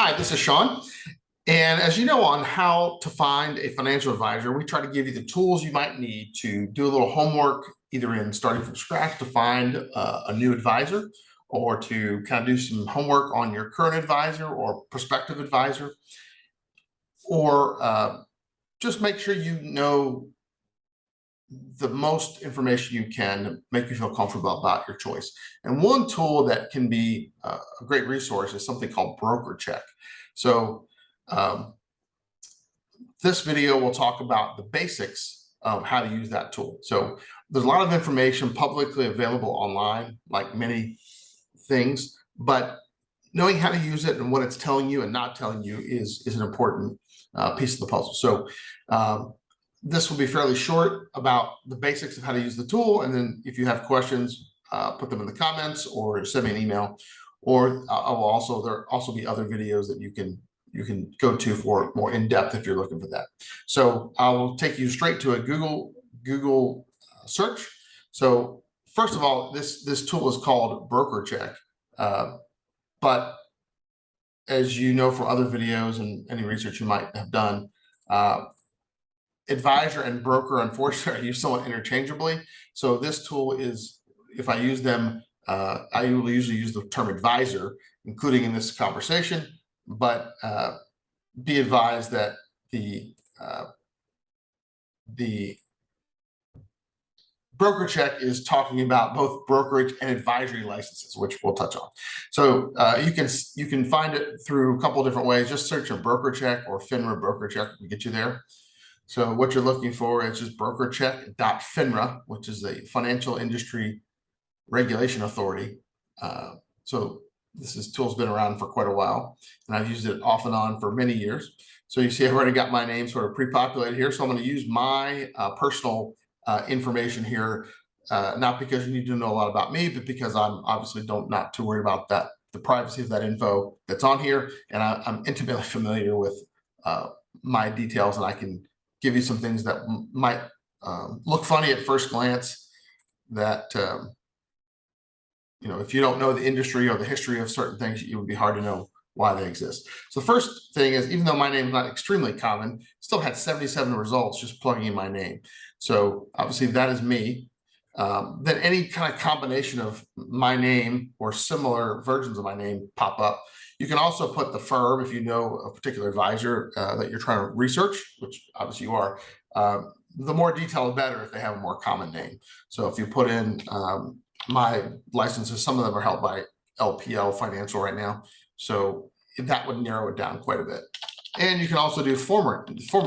Hi, this is Sean. And as you know, on how to find a financial advisor, we try to give you the tools you might need to do a little homework, either in starting from scratch to find a new advisor, or to kind of do some homework on your current advisor or prospective advisor, or just make sure you know the most information you can to make you feel comfortable about your choice. And one tool that can be a great resource is something called Broker Check. So um, this video will talk about the basics of how to use that tool. So there's a lot of information publicly available online, like many things, but knowing how to use it and what it's telling you and not telling you is an important piece of the puzzle. So this will be fairly short about the basics of how to use the tool. And then if you have questions, put them in the comments or send me an email. Or there'll also be other videos that you can go to for more in-depth if you're looking for that. So I will take you straight to a Google search. So first of all, this tool is called Broker Check. But as you know from other videos and any research you might have done, advisor and broker, unfortunately, are used somewhat interchangeably. So this tool is, if I use them, I will usually use the term advisor, including in this conversation, but be advised that the Broker Check is talking about both brokerage and advisory licenses, which we'll touch on. So you can find it through a couple of different ways. Just search a Broker Check or FINRA Broker Check to get you there. So what you're looking for is just brokercheck.finra, which is a financial industry regulation authority. So this tool's been around for quite a while, and I've used it off and on for many years. So you see I've already got my name sort of pre-populated here. So I'm going to use my personal information here, not because you need to know a lot about me, but because I'm obviously not too worried about that, the privacy of that info that's on here. And I'm intimately familiar with my details, and I can give you some things that might look funny at first glance that, if you don't know the industry or the history of certain things, it would be hard to know why they exist. So the first thing is, even though my name is not extremely common, still had 77 results just plugging in my name. So obviously that is me. Then any kind of combination of my name or similar versions of my name pop up. You can also put the firm, if you know a particular advisor that you're trying to research, which obviously you are. The more detailed, the better if they have a more common name. So if you put in my licenses, some of them are held by LPL Financial right now. So that would narrow it down quite a bit. And you can also do former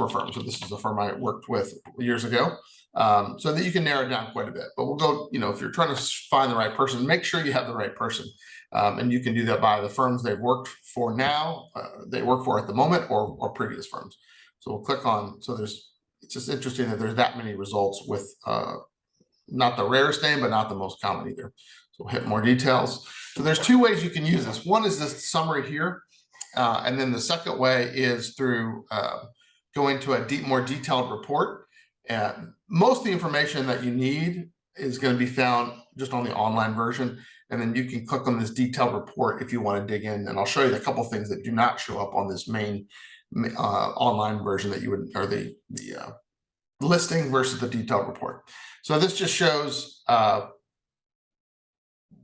firms. So this is a firm I worked with years ago. So that you can narrow it down quite a bit. But we'll go, if you're trying to find the right person, make sure you have the right person. And you can do that by the firms they've worked for now, they work for at the moment, or previous firms. So we'll click on, it's just interesting that there's that many results with not the rarest name, but not the most common either. So we'll hit more details. So there's two ways you can use this. One is this summary here. And then the second way is through going to a more detailed report. Most of the information that you need is going to be found just on the online version. And then you can click on this detailed report if you want to dig in. And I'll show you a couple of things that do not show up on this main online version that you would, or the listing versus the detailed report. So this just shows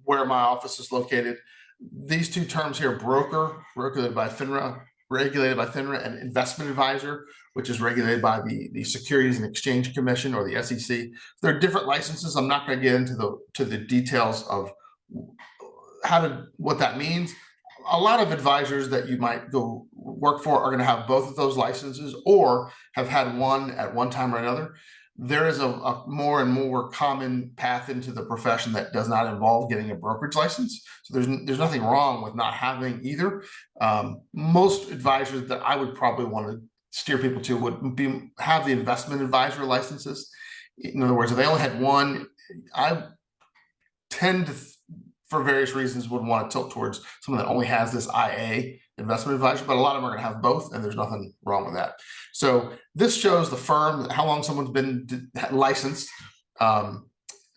where my office is located. These two terms here, broker, regulated by FINRA, and investment advisor, which is regulated by the Securities and Exchange Commission, or the SEC. There are different licenses. I'm not going to get into the details of what that means. A lot of advisors that you might go work for are going to have both of those licenses, or have had one at one time or another. There is a more and more common path into the profession that does not involve getting a brokerage license. So there's nothing wrong with not having either. Most advisors that I would probably want to steer people to would have the investment advisor licenses. In other words, if they only had one, I tend to, for various reasons, would want to tilt towards someone that only has this IA, investment advisor, but a lot of them are going to have both, and there's nothing wrong with that. So this shows the firm, how long someone's been licensed.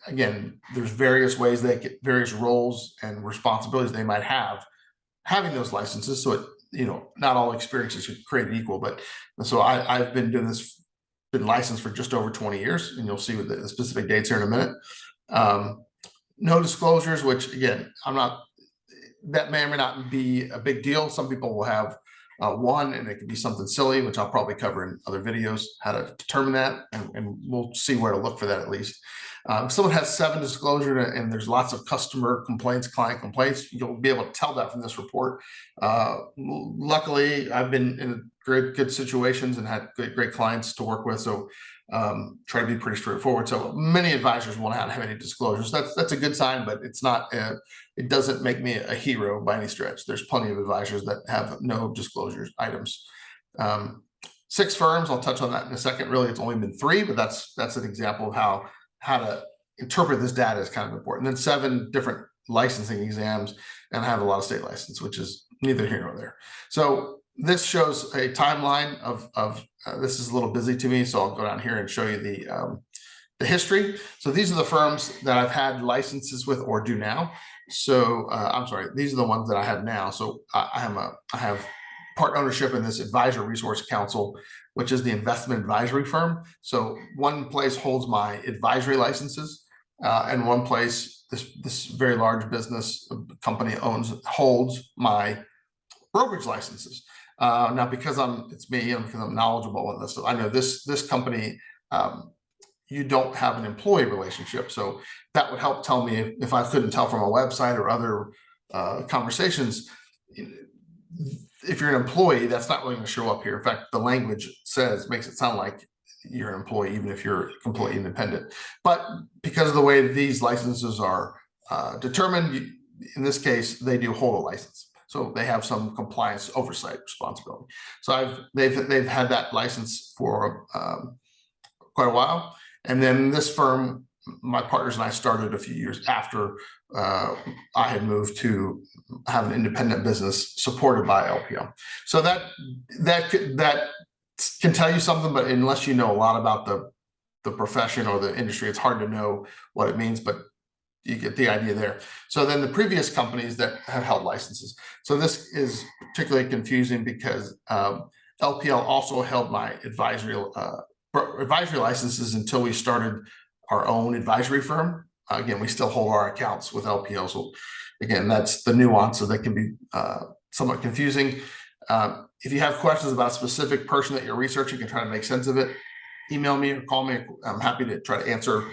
Again, there's various ways they get various roles and responsibilities they might have having those licenses. So not all experiences are created equal, but so I've been doing this, been licensed for just over 20 years, and you'll see with the specific dates here in a minute. No disclosures, which again, that may or may not be a big deal. Some people will have one, and it could be something silly, which I'll probably cover in other videos, how to determine that, and we'll see where to look for that at least. If someone has 7 disclosure and there's lots of customer complaints, client complaints, you'll be able to tell that from this report. Luckily, I've been in good situations and had great clients to work with, so try to be pretty straightforward. So many advisors won't have any disclosures. That's a good sign, but it's not. It doesn't make me a hero by any stretch. There's plenty of advisors that have no disclosures items. 6 firms. I'll touch on that in a second. Really, it's only been 3, but that's an example of how to interpret this data is kind of important. Then 7 different licensing exams, and I have a lot of state license, which is neither here nor there. So this shows a timeline of this is a little busy to me, so I'll go down here and show you the history. So these are the firms that I've had licenses with or do now. So I'm sorry, these are the ones that I have now. So I have part ownership in this Advisor Resource Council, which is the investment advisory firm. So one place holds my advisory licenses, and one place, this very large business company holds my brokerage licenses. Now, because it's me and because I'm knowledgeable on this, so I know this company, you don't have an employee relationship. So that would help tell me if I couldn't tell from a website or other conversations. If you're an employee, that's not really going to show up here. In fact, the language makes it sound like you're an employee, even if you're completely independent. But because of the way these licenses are determined, in this case, they do hold a license. So they have some compliance oversight responsibility. So they've had that license for quite a while. And then this firm, my partners and I started a few years after I had moved to have an independent business supported by LPL. So that can tell you something, but unless you know a lot about the profession or the industry, it's hard to know what it means, but you get the idea there. So then the previous companies that have held licenses. So this is particularly confusing because LPL also held my advisory licenses until we started our own advisory firm. Again, we still hold our accounts with LPL. So again, that's the nuance, so that can be somewhat confusing. If you have questions about a specific person that you're researching and trying to make sense of it, email me or call me. I'm happy to try to answer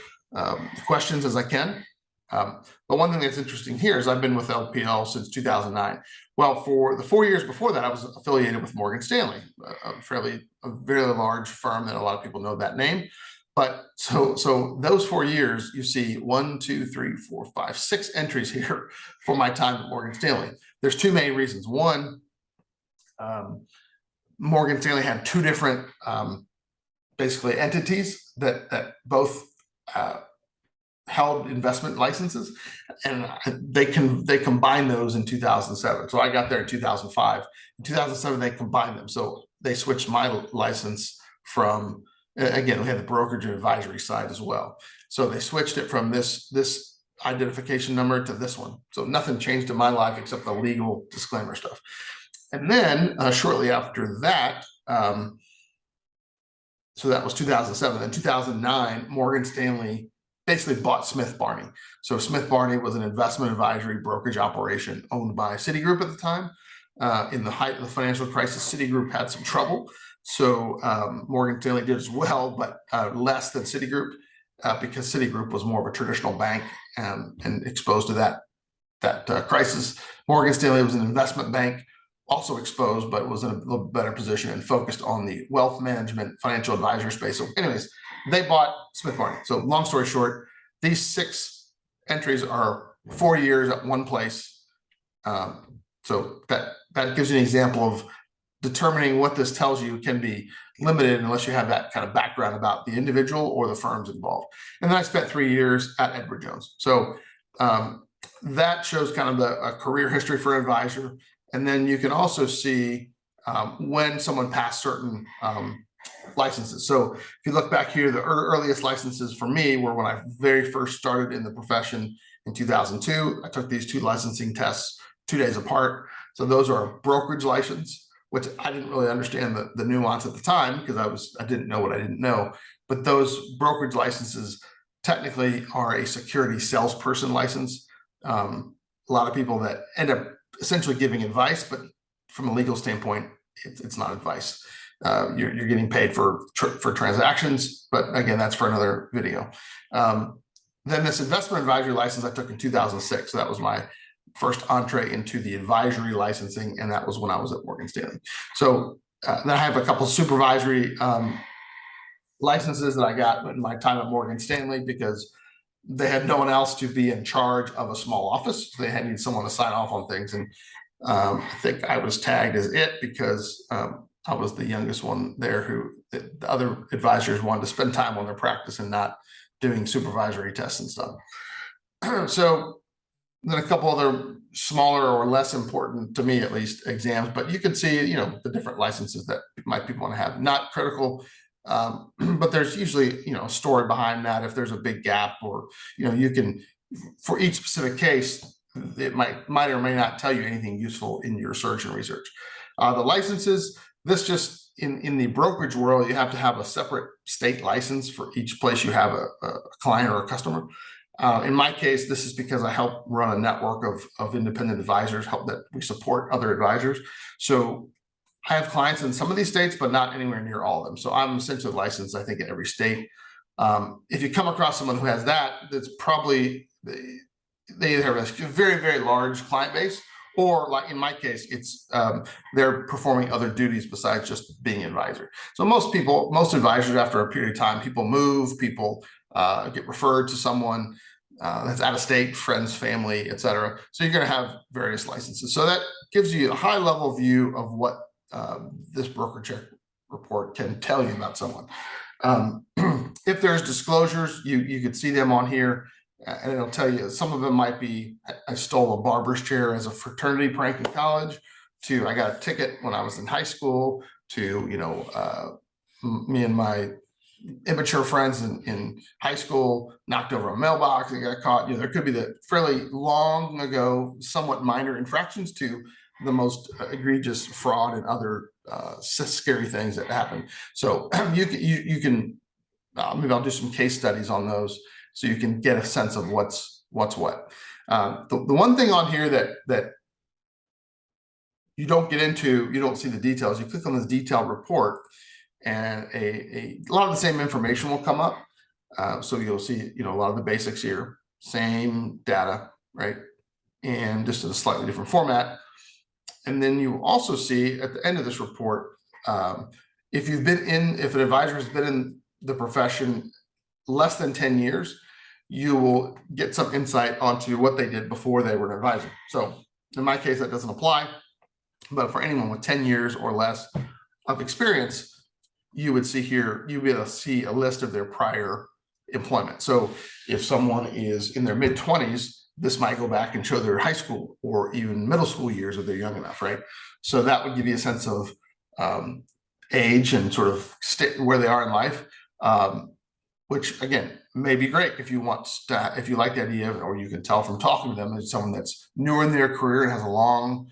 questions as I can. But one thing that's interesting here is I've been with LPL since 2009. Well, for the 4 years before that, I was affiliated with Morgan Stanley, a very large firm that a lot of people know that name. But so those 4 years, you see 1, 2, 3, 4, 5, 6 entries here for my time at Morgan Stanley. There's 2 main reasons. One, Morgan Stanley had 2 different basically entities that both held investment licenses, and they combined those in 2007. So I got there in 2005. In 2007, they combined them. So they switched my license from, again, we had the brokerage and advisory side as well. So they switched it from this identification number to this one. So nothing changed in my life except the legal disclaimer stuff. And then shortly after that, so that was 2007. Then 2009, Morgan Stanley basically bought Smith Barney. So Smith Barney was an investment advisory brokerage operation owned by Citigroup at the time. In the height of the financial crisis, Citigroup had some trouble. So Morgan Stanley did as well, but less than Citigroup because Citigroup was more of a traditional bank and exposed to that crisis. Morgan Stanley was an investment bank, also exposed, but was in a little better position and focused on the wealth management, financial advisor space. So anyways, they bought Smith Barney. So long story short, these 6 entries are 4 years at one place. So that gives you an example of determining what this tells you can be limited unless you have that kind of background about the individual or the firms involved. And then I spent 3 years at Edward Jones. So that shows kind of a career history for an advisor. And then you can also see when someone passed certain licenses. So if you look back here, the earliest licenses for me were when I very first started in the profession in 2002. I took these 2 licensing tests 2 days apart. So those are a brokerage license, which I didn't really understand the nuance at the time because I didn't know what I didn't know. But those brokerage licenses technically are a security salesperson license. A lot of people that end up essentially giving advice, but from a legal standpoint, it's not advice. You're getting paid for transactions, but again, that's for another video. Then this investment advisory license I took in 2006. So that was my first entree into the advisory licensing, and that was when I was at Morgan Stanley. So then I have a couple supervisory licenses that I got in my time at Morgan Stanley because they had no one else to be in charge of a small office. They had needed someone to sign off on things, and I think I was tagged as it because I was the youngest one there who the other advisors wanted to spend time on their practice and not doing supervisory tests and stuff. So then a couple other smaller or less important, to me at least, exams, but you can see, you know, the different licenses that people want to have. Not critical, but there's usually, you know, a story behind that. If there's a big gap, or, you know, you can, for each specific case, it might or may not tell you anything useful in your search and research. The licenses, this just in the brokerage world, you have to have a separate state license for each place you have a client or a customer. In my case, this is because I help run a network of independent advisors, help that we support other advisors. So I have clients in some of these states, but not anywhere near all of them. So I'm essentially licensed, I think, in every state. If you come across someone who has that, that's probably, they either have a very, very large client base, or like in my case, it's they're performing other duties besides just being an advisor. So most advisors, after a period of time, people move, people get referred to someone that's out of state, friends, family, etc. So you're going to have various licenses. So that gives you a high level view of what this broker check report can tell you about someone. If there's disclosures, you could see them on here, and it'll tell you some of them might be, I stole a barber's chair as a fraternity prank in college, to I got a ticket when I was in high school, to, you know, me and my immature friends in high school knocked over a mailbox and got caught. You know, there could be the fairly long ago, somewhat minor infractions to the most egregious fraud and other scary things that happen. So you can maybe I'll do some case studies on those so you can get a sense of what's what. The one thing on here that you don't get into, you don't see the details. You click on this detailed report, and a lot of the same information will come up. So you'll see, you know, a lot of the basics here, same data, right? And just in a slightly different format. And then you also see at the end of this report, if an advisor has been in the profession less than 10 years, you will get some insight onto what they did before they were an advisor. So in my case, that doesn't apply, but for anyone with 10 years or less of experience, you would see here, you'd be able to see a list of their prior employment. So if someone is in their mid-20s, this might go back and show their high school or even middle school years if they're young enough, right? So that would give you a sense of age and sort of where they are in life, which again may be great if you want to, if you like the idea, or you can tell from talking to them as someone that's newer in their career and has a long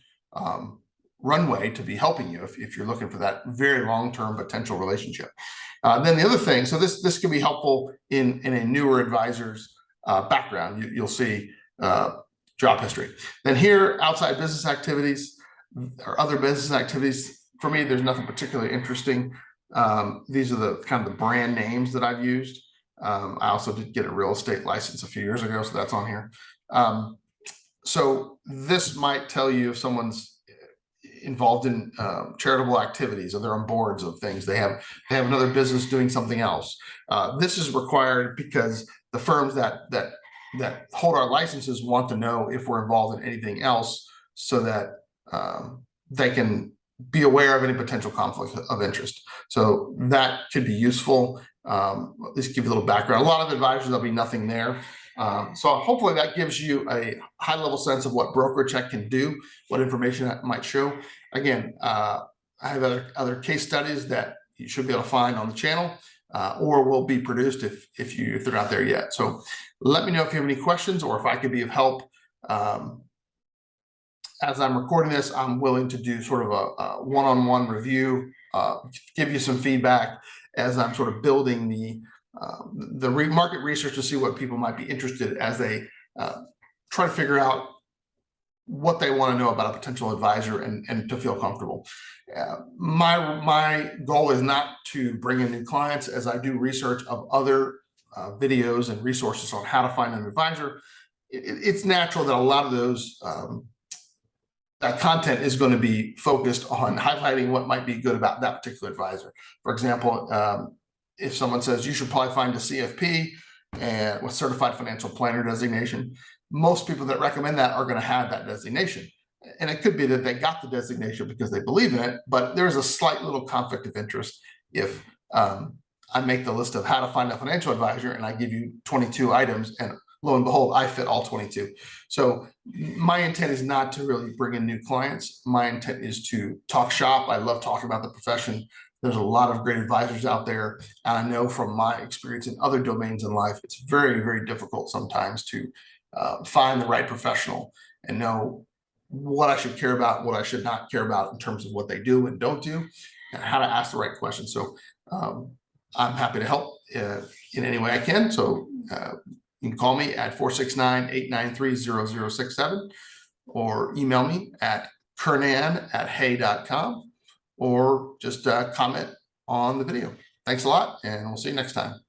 runway to be helping you if you're looking for that very long-term potential relationship. Then the other thing, so this can be helpful in a newer advisor's background. You'll see job history. Then here, outside business activities or other business activities. For me, there's nothing particularly interesting. These are the kind of the brand names that I've used. I also did get a real estate license a few years ago, so that's on here. So this might tell you if someone's involved in charitable activities, or they're on boards of things. They have another business doing something else. This is required because the firms that hold our licenses want to know if we're involved in anything else, so that they can be aware of any potential conflict of interest. So that could be useful. At least give you a little background. A lot of advisors, there'll be nothing there. So hopefully that gives you a high level sense of what broker check can do, what information that might show. Again, I have other case studies that you should be able to find on the channel, or will be produced if they're not there yet. So let me know if you have any questions, or if I could be of help as I'm recording this, I'm willing to do sort of a one-on-one review, give you some feedback as I'm sort of building the market research to see what people might be interested as they try to figure out what they want to know about a potential advisor and to feel comfortable. My goal is not to bring in new clients. As I do research of other videos and resources on how to find an advisor, it's natural that a lot of those that content is going to be focused on highlighting what might be good about that particular advisor. For example, if someone says you should probably find a CFP and with certified financial planner designation, most people that recommend that are going to have that designation. And it could be that they got the designation because they believe in it, but there's a slight little conflict of interest if I make the list of how to find a financial advisor and I give you 22 items and lo and behold, I fit all 22. So my intent is not to really bring in new clients. My intent is to talk shop. I love talking about the profession. There's a lot of great advisors out there. And I know from my experience in other domains in life, it's very, very difficult sometimes to find the right professional and know what I should care about, what I should not care about in terms of what they do and don't do, and how to ask the right questions. So I'm happy to help in any way I can. So you can call me at 469-893-0067 or email me at kernan@hay.com or just comment on the video. Thanks a lot, and we'll see you next time.